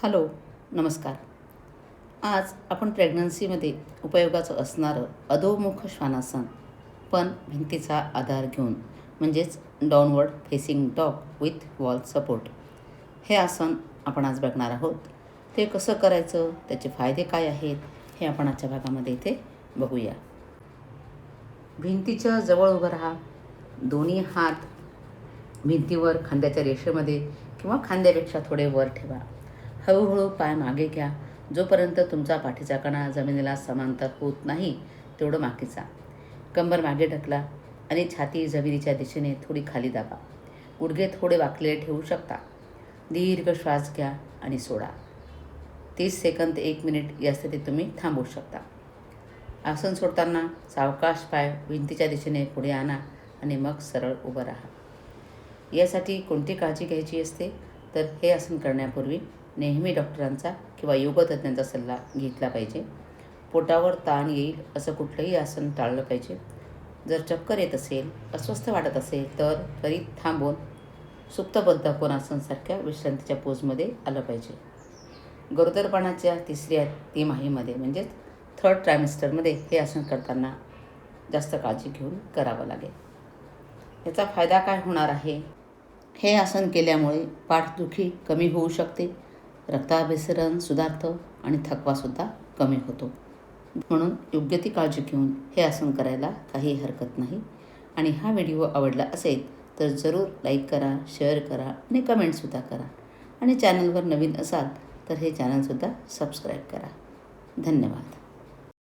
Hello, नमस्कार. आज आपण प्रेग्नन्सीमध्ये उपयोगाचं असणारं अधोमुख श्वानासन, पण भिंतीचा आधार घेऊन, म्हणजेच downward facing dog with wall support, हे आसन आपण आज बघणार आहोत. ते कसं करायचं, त्याचे फायदे काय आहेत, हे आपण आजच्या भागामध्ये इथे बघूया. भिंतीच्या जवळ उभं राहा. दोन्ही हात भिंतीवर खांद्याच्या रेषेमध्ये किंवा खांद्यापेक्षा थोडे वर ठेवा. हळूहळू पाय मागे घ्या. जोपर्यंत तुमचा पाठीचा कणा जमिनीला समांतर होत नाही तेवढं मागे जा. कंबर मागे ढकला आणि छाती जमिनीच्या दिशेने थोडी खाली दाबा. गुडघे थोडे वाकलेले ठेवू शकता. दीर्घ श्वास घ्या आणि सोडा. 30 सेकंद ते 1 मिनिट या स्थितीत तुम्ही थांबवू शकता. आसन सोडताना सावकाश पाय भिंतीच्या दिशेने पुढे आणा आणि मग सरळ उभं राहा. यासाठी कोणती काळजी घ्यायची असते तर हे आसन करण्यापूर्वी नेहमी डॉक्टरांचा किंवा योगतज्ञांचा सल्ला घेतला पाहिजे. पोटावर ताण येईल असं कुठलंही आसन टाळलं पाहिजे. जर चक्कर येत असेल, अस्वस्थ वाटत असेल तर त्वरित थांबून सुप्तबद्ध कोणासनसारख्या विश्रांतीच्या पोजमध्ये आलं पाहिजे. गरोदरपणाच्या 3ऱ्या तिमाहीमध्ये म्हणजेच 3rd ट्रायमेस्टरमध्ये हे आसन करताना जास्त काळजी घेऊन करावं लागेल. याचा फायदा काय होणार आहे? हे आसन केल्यामुळे पाठदुखी कमी होऊ शकते, रक्ताभिसरण सुधारतं आणि थकवासुद्धा कमी होतो. म्हणून योग्य ती काळजी घेऊन हे आसन करायला काही हरकत नाही. आणि हा व्हिडिओ आवडला असेल तर जरूर लाईक करा, शेअर करा आणि कमेंटसुद्धा करा. आणि चॅनलवर नवीन असाल तर हे चॅनलसुद्धा सबस्क्राईब करा. धन्यवाद.